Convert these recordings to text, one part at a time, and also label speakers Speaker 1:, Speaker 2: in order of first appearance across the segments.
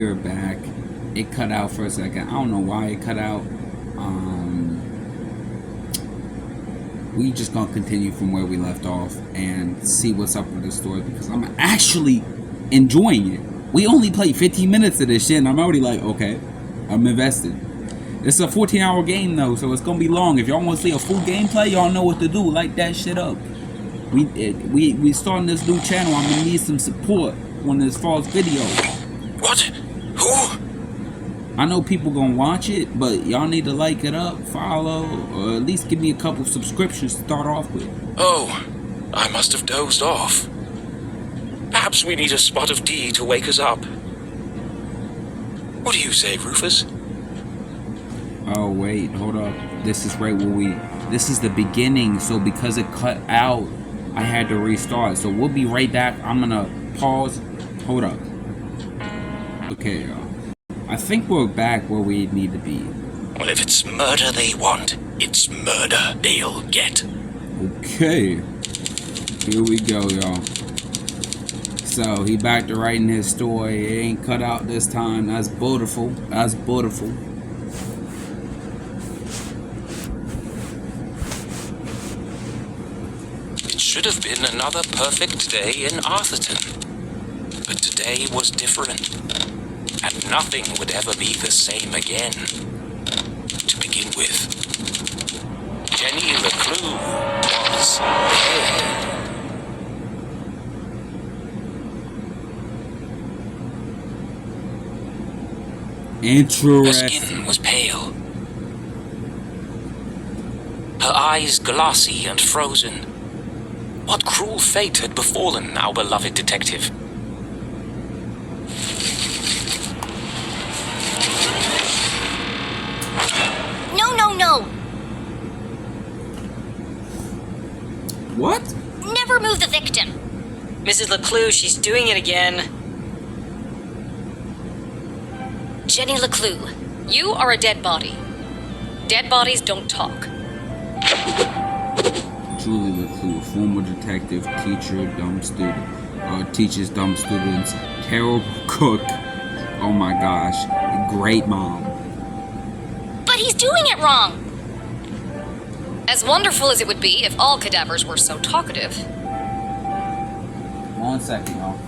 Speaker 1: We're back. It cut out for a second. I don't know why it cut out. We just gonna continue from where we left off and see what's up with this story because I'm actually enjoying it. We only played 15 minutes of this shit and I'm already like, okay, I'm invested. It's a 14-hour game though, so it's gonna be long. If y'all want to see a full gameplay, y'all know what to do. Light that shit up. We starting this new channel. I'm gonna need some support on this false video.
Speaker 2: What? Who?
Speaker 1: I know people gonna watch it, but y'all need to like it up, follow, or at least give me a couple subscriptions to start off with.
Speaker 2: Oh, I must have dozed off. Perhaps we need a spot of tea to wake us up. What do you say, Rufus?
Speaker 1: Oh wait, hold up. This is right where this is the beginning, so because it cut out, I had to restart. So we'll be right back. I'm gonna pause. Hold up. Okay, y'all. I think we're back where we need to be.
Speaker 2: Well, if it's murder they want, it's murder they'll get.
Speaker 1: Okay. Here we go, y'all. So, he back to writing his story. It ain't cut out this time. That's beautiful. That's beautiful.
Speaker 2: It should have been another perfect day in Arthurton. But today was different. And nothing would ever be the same again. To begin with, Jenny leclue was pale.
Speaker 1: Interesting.
Speaker 2: Her skin was pale. Her eyes glassy and frozen. What cruel fate had befallen our beloved detective?
Speaker 3: No.
Speaker 1: What?
Speaker 3: Never move the victim.
Speaker 4: Mrs. leclue, she's doing it again.
Speaker 3: Jenny leclue.
Speaker 4: You are a dead body. Dead bodies don't talk.
Speaker 1: Julie leclue, former detective, teacher, dumb student. Teaches dumb students. Terrible cook. Oh my gosh. Great mom.
Speaker 3: But he's doing it wrong.
Speaker 4: As wonderful as it would be if all cadavers were so talkative.
Speaker 1: 1 second, y'all.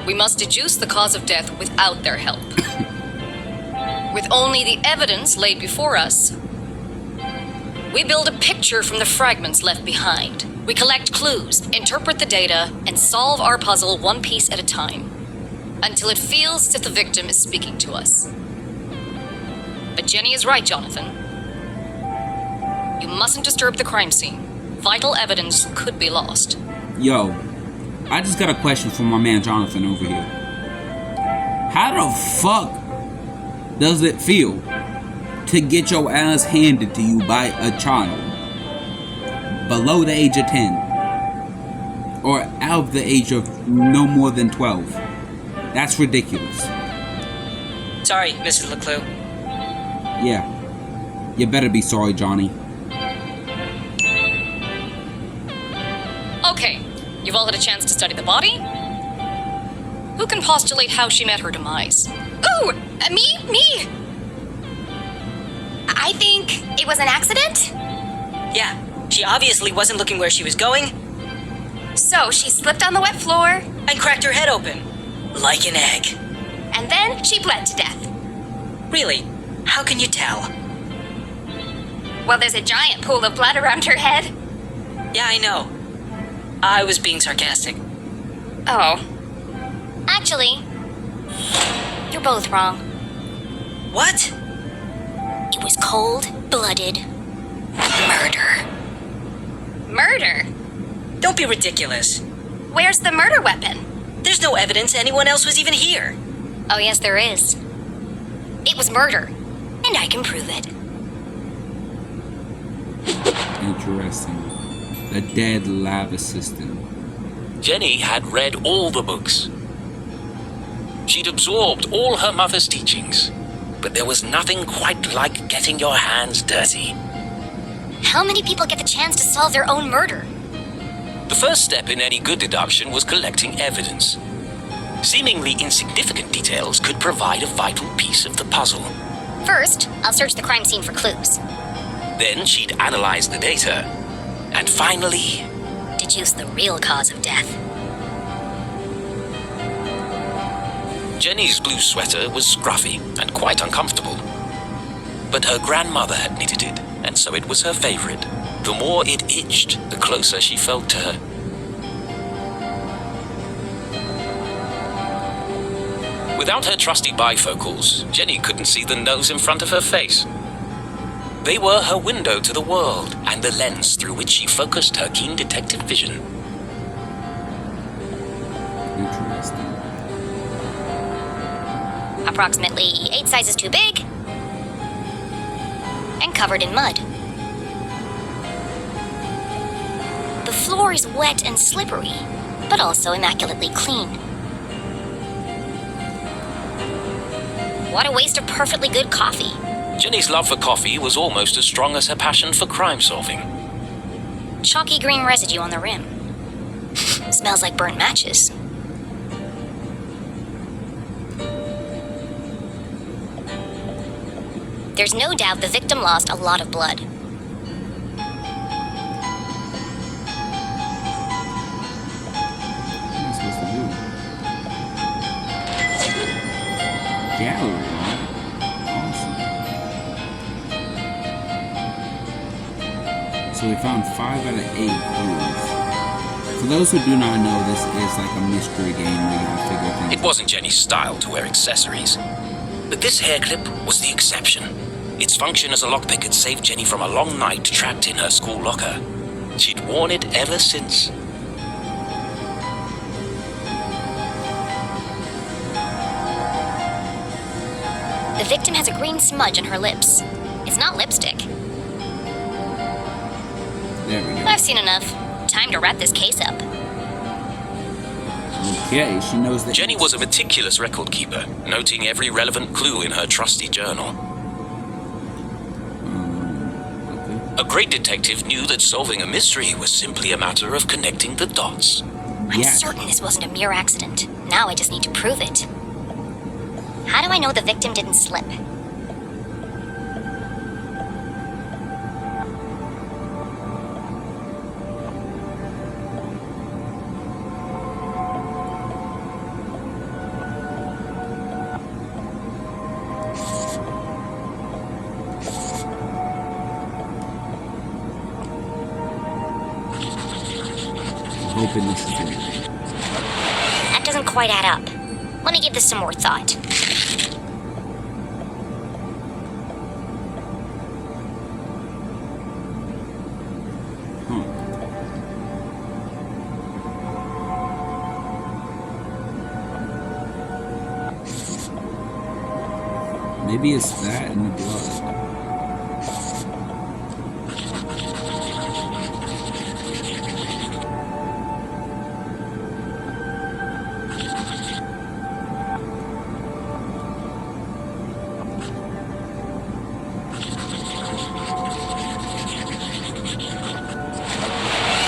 Speaker 4: We must deduce the cause of death without their help. With only the evidence laid before us, we build a picture from the fragments left behind. We collect clues, interpret the data, and solve our puzzle one piece at a time, until it feels as if the victim is speaking to us. But Jenny is right, Jonathan. You mustn't disturb the crime scene. Vital evidence could be lost.
Speaker 1: Yo, I just got a question from my man Jonathan over here. How the fuck does it feel to get your ass handed to you by a child below the age of 10 or out of the age of no more than 12? That's ridiculous.
Speaker 4: Sorry, Mrs. leclue.
Speaker 1: Yeah, you better be sorry, Johnny.
Speaker 4: Okay, you've all had a chance to study the body? Who can postulate how she met her demise?
Speaker 3: Ooh, me. I think it was an accident.
Speaker 4: Yeah, she obviously wasn't looking where she was going
Speaker 3: So she slipped on the wet floor,
Speaker 4: and cracked her head open. Like an egg.
Speaker 3: and then she bled to death.
Speaker 4: Really? How can you tell?
Speaker 3: Well, there's a giant pool of blood around her head.
Speaker 4: Yeah, I know. I was being sarcastic.
Speaker 3: Oh. Actually, you're both wrong.
Speaker 4: What?
Speaker 3: It was cold-blooded murder. Murder?
Speaker 4: Don't be ridiculous.
Speaker 3: Where's the murder weapon?
Speaker 4: There's no evidence anyone else was even here.
Speaker 3: Oh, yes, there is. It was murder. And I can prove it.
Speaker 1: Interesting. The dead lab assistant.
Speaker 2: Jenny had read all the books. She'd absorbed all her mother's teachings, but there was nothing quite like getting your hands dirty.
Speaker 3: How many people get the chance to solve their own murder?
Speaker 2: The first step in any good deduction was collecting evidence. Seemingly insignificant details could provide a vital piece of the puzzle.
Speaker 3: First, I'll search the crime scene for clues.
Speaker 2: Then she'd analyze the data. And finally,
Speaker 3: Deduce the real cause of death.
Speaker 2: Jenny's blue sweater was scruffy and quite uncomfortable. But her grandmother had knitted it, and so it was her favorite. The more it itched, the closer she felt to her. Without her trusty bifocals, Jenny couldn't see the nose in front of her face. They were her window to the world and the lens through which she focused her keen detective vision.
Speaker 1: Interesting.
Speaker 3: Approximately 8 sizes too big. And covered in mud. The floor is wet and slippery, but also immaculately clean. What a waste of perfectly good coffee.
Speaker 2: Jenny's love for coffee was almost as strong as her passion for crime solving.
Speaker 3: Chalky green residue on the rim. Smells like burnt matches. There's no doubt the victim lost a lot of blood.
Speaker 1: What am I supposed to do? Gallery, huh? Awesome. So we found 5 out of 8 clues. For those who do not know, this is like a mystery game where you have to figure things
Speaker 2: It wasn't Jenny's style to wear accessories. But this hair clip was the exception. Its function as a lockpick had saved Jenny from a long night trapped in her school locker. She'd worn it ever since.
Speaker 3: The victim has a green smudge on her lips. It's not lipstick.
Speaker 1: There we go.
Speaker 3: I've seen enough. Time to wrap this case up.
Speaker 1: Okay, she knows that.
Speaker 2: Jenny was a meticulous record keeper, noting every relevant clue in her trusty journal.
Speaker 1: Okay.
Speaker 2: A great detective knew that solving a mystery was simply a matter of connecting the dots.
Speaker 3: I'm
Speaker 1: Yeah.
Speaker 3: certain this wasn't a mere accident. Now I just need to prove it. How do I know the victim didn't slip?
Speaker 1: Hoping this is it.
Speaker 3: That doesn't quite add up. Let me give this some more thought.
Speaker 1: Maybe it's that in the blood.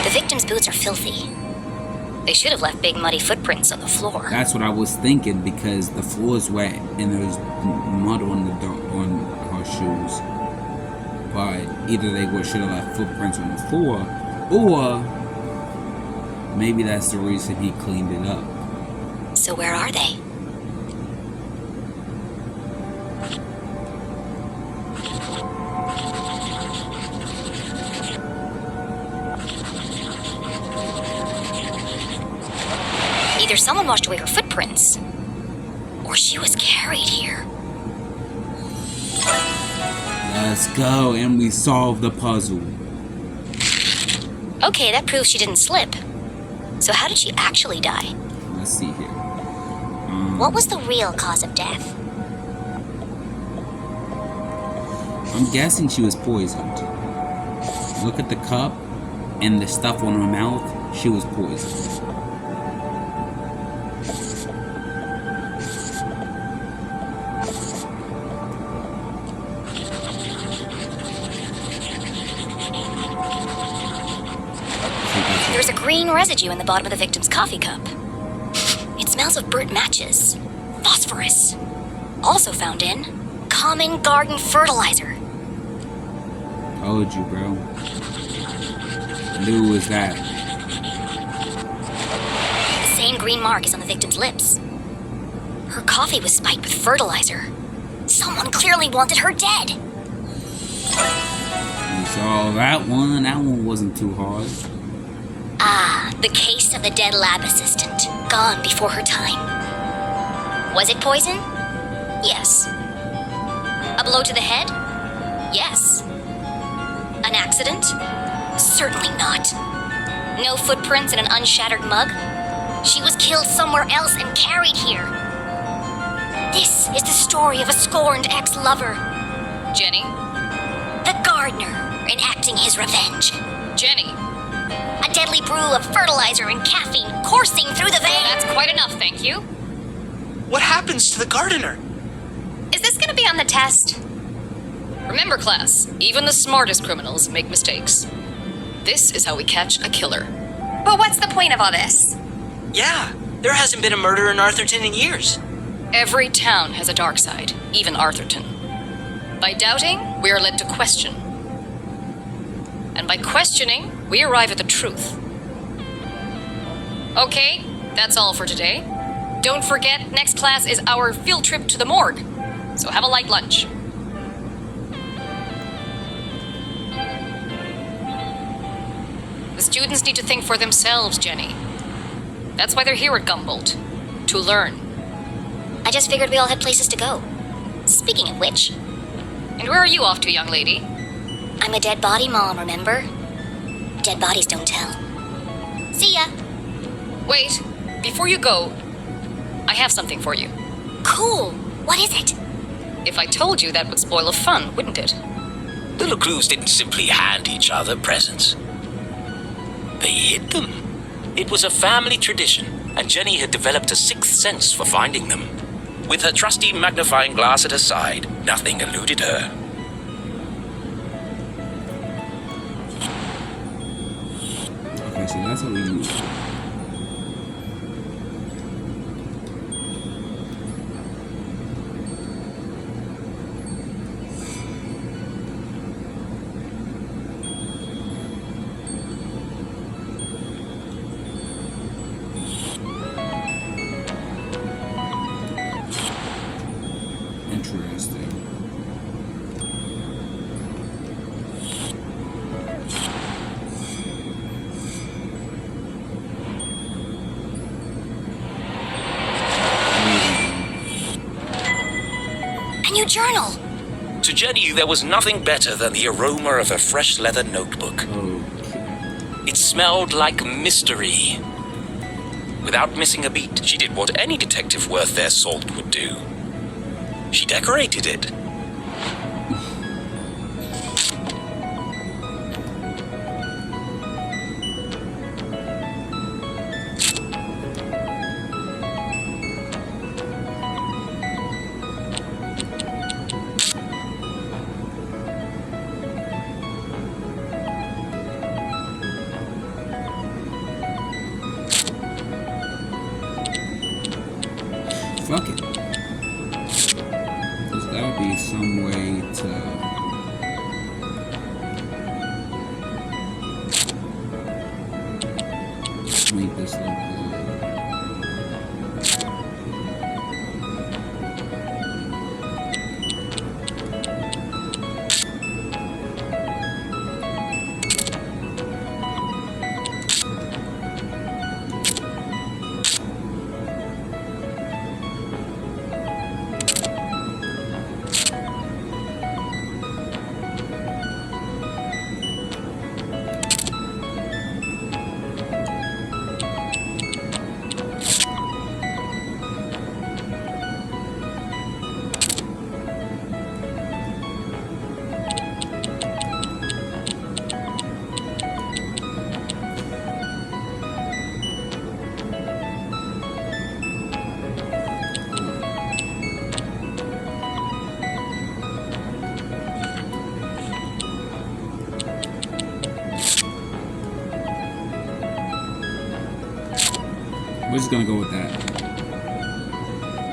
Speaker 3: The victim's boots are filthy. They should have left big muddy footprints on the floor.
Speaker 1: That's what I was thinking because the floor is wet and there's mud on on her shoes. But either they should have left footprints on the floor, or maybe that's the reason he cleaned it up.
Speaker 3: So where are they? Either someone washed away her footprints, or she was carried here.
Speaker 1: Let's go, and we solved the puzzle.
Speaker 3: Okay, that proves she didn't slip. So how did she actually die?
Speaker 1: Let's see here.
Speaker 3: What was the real cause of death?
Speaker 1: I'm guessing she was poisoned. Look at the cup and the stuff on her mouth. She was poisoned.
Speaker 3: There's a green residue in the bottom of the victim's coffee cup. It smells of burnt matches. Phosphorus. Also found in common garden fertilizer.
Speaker 1: Told you, bro. Knew it was that.
Speaker 3: The same green mark is on the victim's lips. Her coffee was spiked with fertilizer. Someone clearly wanted her dead.
Speaker 1: You saw that one. That one wasn't too hard.
Speaker 3: Ah, the case of the dead lab assistant, gone before her time. Was it poison? Yes. A blow to the head? Yes. An accident? Certainly not. No footprints in an unshattered mug? She was killed somewhere else and carried here. This is the story of a scorned ex-lover.
Speaker 4: Jenny?
Speaker 3: The gardener enacting his revenge.
Speaker 4: Jenny!
Speaker 3: A deadly brew of fertilizer and caffeine coursing through the veins.
Speaker 4: That's quite enough, thank you.
Speaker 5: What happens to the gardener?
Speaker 4: Is this gonna be on the test? Remember, class, even the smartest criminals make mistakes. This is how we catch a killer.
Speaker 3: But what's the point of all this?
Speaker 5: Yeah, there hasn't been a murder in Arthurton in years.
Speaker 4: Every town has a dark side, even Arthurton. By doubting, we are led to question. And by questioning, we arrive at the truth. Okay, that's all for today. Don't forget, next class is our field trip to the morgue. So have a light lunch. The students need to think for themselves, Jenny. That's why they're here at Gumboldt. To learn.
Speaker 3: I just figured we all had places to go. Speaking of which,
Speaker 4: And where are you off to, young lady?
Speaker 3: I'm a dead body mom, remember? Dead bodies don't tell. See ya.
Speaker 4: Wait, before you go, I have something for you.
Speaker 3: Cool. What is it?
Speaker 4: If I told you, that would spoil the fun, wouldn't it?
Speaker 2: The leclues didn't simply hand each other presents. They hid them. It was a family tradition, and Jenny had developed a sixth sense for finding them. With her trusty magnifying glass at her side, nothing eluded her.
Speaker 1: Okay, so that's what we use. Interesting.
Speaker 3: A new journal.
Speaker 2: To Jenny, there was nothing better than the aroma of a fresh leather notebook.
Speaker 1: Okay.
Speaker 2: It smelled like mystery. Without missing a beat, she did what any detective worth their salt would do. She decorated it.
Speaker 1: Fuck it. There's gotta be some way to make this look good. We're just gonna go with that.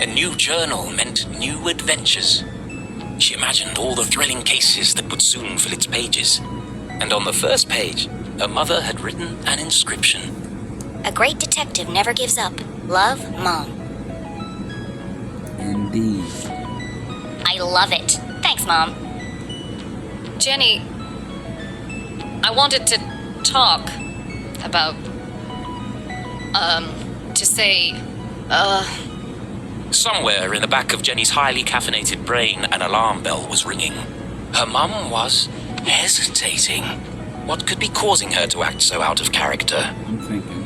Speaker 2: A new journal meant new adventures. She imagined all the thrilling cases that would soon fill its pages. And on the first page, her mother had written an inscription.
Speaker 3: A great detective never gives up. Love, Mom.
Speaker 1: Indeed.
Speaker 3: I love it. Thanks, Mom.
Speaker 4: Jenny, I wanted to talk about, to say,
Speaker 2: Somewhere in the back of Jenny's highly caffeinated brain, an alarm bell was ringing. Her mum was hesitating. What could be causing her to act so out of character?
Speaker 1: I'm thinking.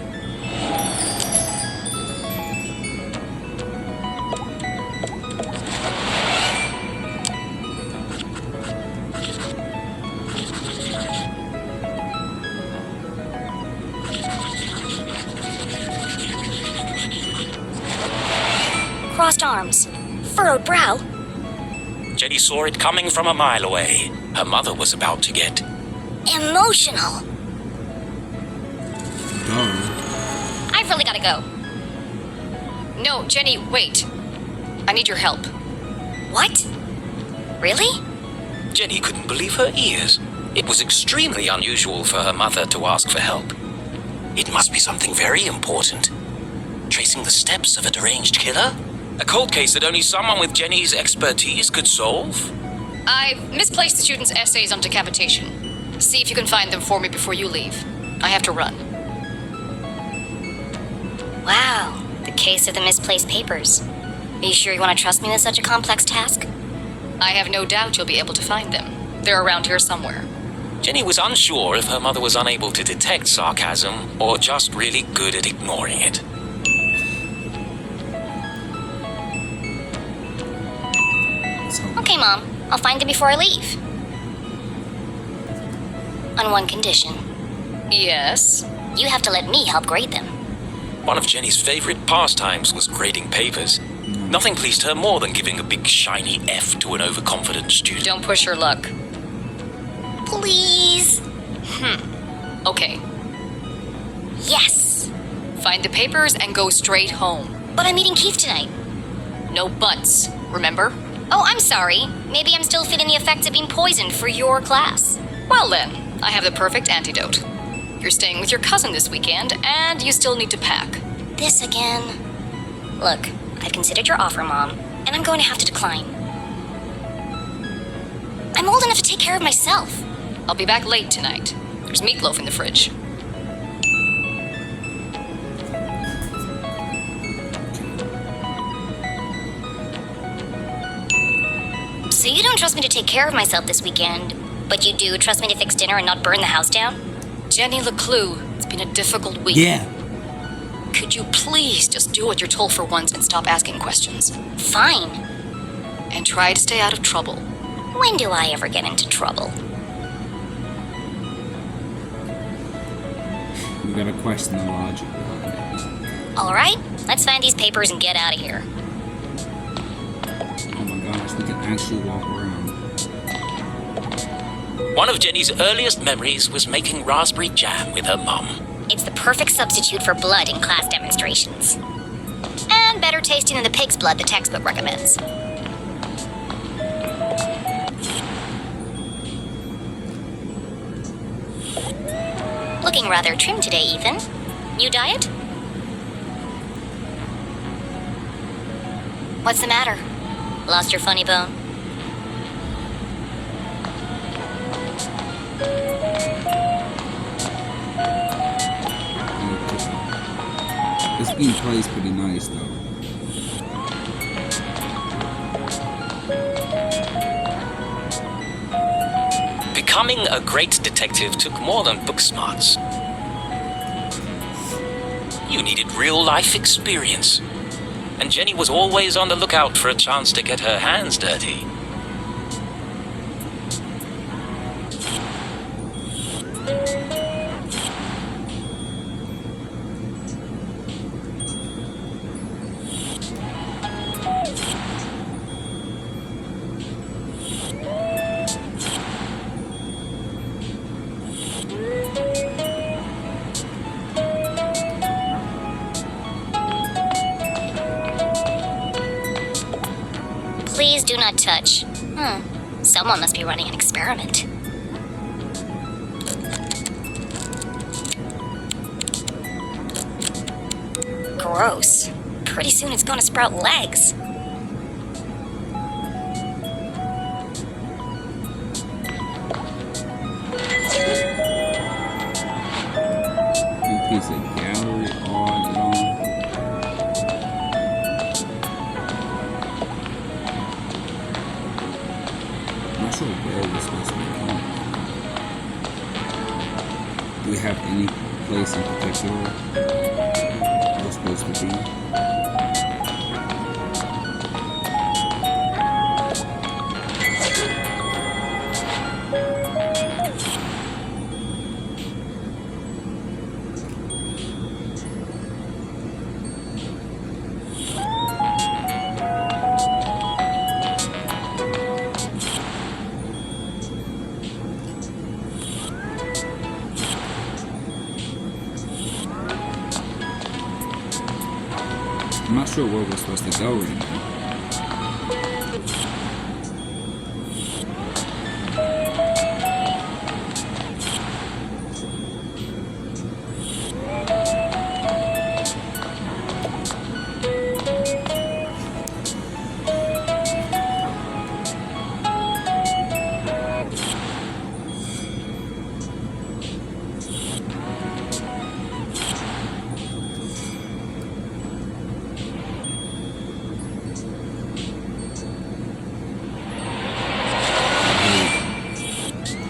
Speaker 3: Crossed arms. Furrowed brow.
Speaker 2: Jenny saw it coming from a mile away. Her mother was about to get
Speaker 3: Emotional.
Speaker 1: Oh.
Speaker 3: I've really gotta go.
Speaker 4: no, Jenny, wait. I need your help.
Speaker 3: What? Really?
Speaker 2: Jenny couldn't believe her ears. It was extremely unusual for her mother to ask for help. It must be something very important. Tracing the steps of a deranged killer? A cold case that only someone with Jenny's expertise could solve?
Speaker 4: I've misplaced the students' essays on decapitation. See if you can find them for me before you leave. I have to run.
Speaker 3: Wow. The case of the misplaced papers. Are you sure you want to trust me with such a complex task?
Speaker 4: I have no doubt you'll be able to find them. They're around here somewhere.
Speaker 2: Jenny was unsure if her mother was unable to detect sarcasm or just really good at ignoring it.
Speaker 1: Let's hope.
Speaker 3: Okay, Mom. I'll find them before I leave. On one condition.
Speaker 4: Yes?
Speaker 3: You have to let me help grade them.
Speaker 2: One of Jenny's favorite pastimes was grading papers. Nothing pleased her more than giving a big shiny F to an overconfident student.
Speaker 4: Don't push your luck.
Speaker 3: Please.
Speaker 4: Okay.
Speaker 3: Yes.
Speaker 4: Find the papers and go straight home.
Speaker 3: But I'm meeting Keith tonight.
Speaker 4: No buts, remember?
Speaker 3: Oh, I'm sorry. Maybe I'm still feeling the effects of being poisoned for your class.
Speaker 4: Well then, I have the perfect antidote. You're staying with your cousin this weekend, and you still need to pack.
Speaker 3: This again. Look, I've considered your offer, Mom, and I'm going to have to decline. I'm old enough to take care of myself.
Speaker 4: I'll be back late tonight. There's meatloaf in the fridge.
Speaker 3: So you don't trust me to take care of myself this weekend, but you do trust me to fix dinner and not burn the house down?
Speaker 4: Jenny leclue, it's been a difficult week.
Speaker 1: Yeah.
Speaker 4: Could you please just do what you're told for once and stop asking questions?
Speaker 3: Fine.
Speaker 4: And try to stay out of trouble.
Speaker 3: When do I ever get into trouble?
Speaker 1: We gotta question the logic behind it.
Speaker 3: All right, let's find these papers and get out of here.
Speaker 1: Oh my gosh, we can actually walk around.
Speaker 2: One of Jenny's earliest memories was making raspberry jam with her mum.
Speaker 3: It's the perfect substitute for blood in class demonstrations. And better tasting than the pig's blood the textbook recommends. Looking rather trim today, Ethan. New diet? What's the matter? Lost your funny bone?
Speaker 1: This being plays pretty nice though.
Speaker 2: Becoming a great detective took more than book smarts. You needed real-life experience. And Jenny was always on the lookout for a chance to get her hands dirty.
Speaker 3: Do not touch. Someone must be running an experiment. Gross. Pretty soon it's gonna sprout legs.
Speaker 1: Piece of gallery all along. I'm not sure where we're supposed to be going. Do we have any place in particular we're supposed to be? I'm not sure where we're supposed to go right now.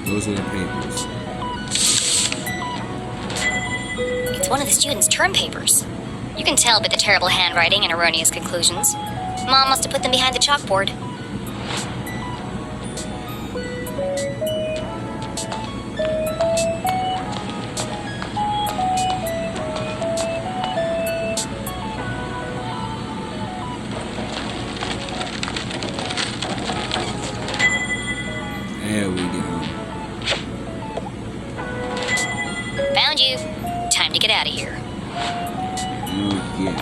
Speaker 1: Those are the papers.
Speaker 3: It's one of the students' term papers. You can tell by the terrible handwriting and erroneous conclusions. Mom must have put them behind the chalkboard.
Speaker 1: There we go.
Speaker 3: Found you. Time to get out of here.
Speaker 1: Oh yeah.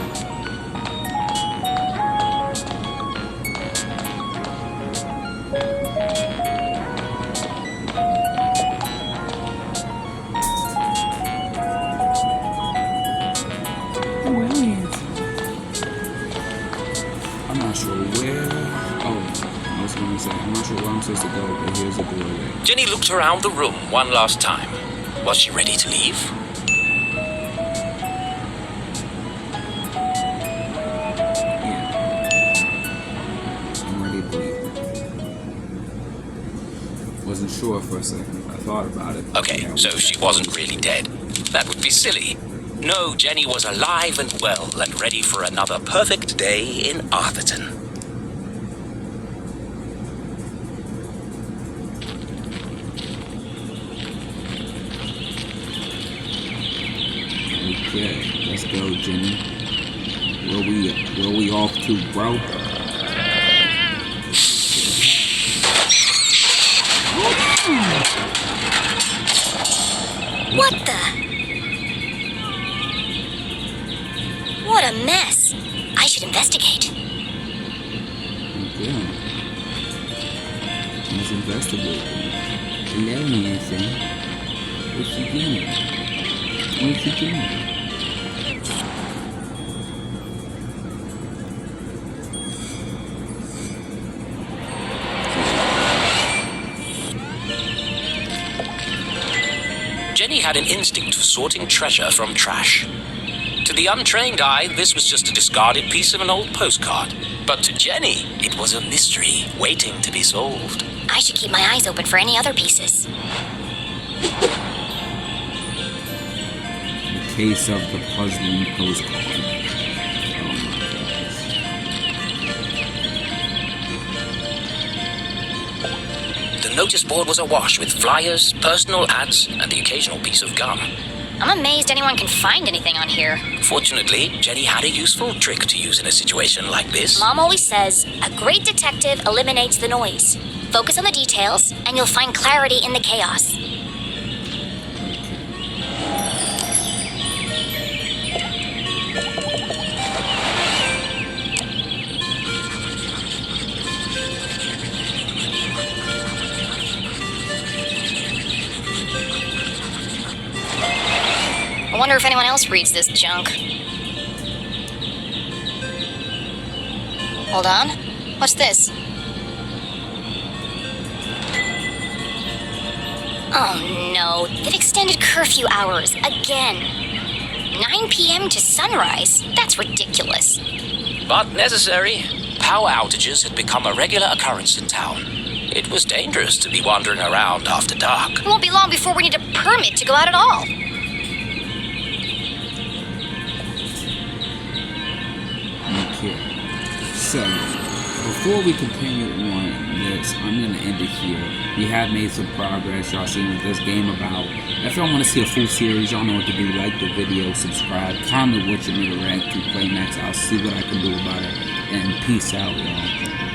Speaker 1: I'm not sure where. Oh, I was going to say, I'm not sure where I'm supposed to go, but here's a doorway.
Speaker 2: Jenny looked around the room one last time. Was she ready to leave?
Speaker 1: Yeah. I'm ready to leave. Wasn't sure for a second. I thought about it.
Speaker 2: Okay,
Speaker 1: Yeah,
Speaker 2: so she wasn't really dead. That would be silly. No, Jenny was alive and well and ready for another perfect day in Arthurton.
Speaker 1: Okay, let's go, Jenny. Where we off to, bro?
Speaker 3: What the? What a mess. I should investigate.
Speaker 1: Okay. Let's investigate. Hello, Nancy. What's she doing? What's she doing?
Speaker 2: Jenny had an instinct for sorting treasure from trash. To the untrained eye, this was just a discarded piece of an old postcard. But to Jenny, it was a mystery waiting to be solved.
Speaker 3: I should keep my eyes open for any other pieces.
Speaker 1: The case of the puzzling postcard. Oh my gosh.
Speaker 2: The notice board was awash with flyers, personal ads, and the occasional piece of gum.
Speaker 3: I'm amazed anyone can find anything on here.
Speaker 2: Fortunately, Jenny had a useful trick to use in a situation like this.
Speaker 3: Mom always says, a great detective eliminates the noise. Focus on the details, and you'll find clarity in the chaos. Wonder if anyone else reads this junk. Hold on. What's this? Oh no, they've extended curfew hours again. 9 p.m. to sunrise? That's ridiculous.
Speaker 2: But necessary. Power outages had become a regular occurrence in town. It was dangerous to be wandering around after dark.
Speaker 3: It won't be long before we need a permit to go out at all.
Speaker 1: Okay. So, before we continue on this, I'm going to end it here. We have made some progress. Y'all seen what this game about. If y'all want to see a full series, y'all know what to do. Like the video, subscribe, comment what you need to rank to play next. I'll see what I can do about it. And peace out, y'all.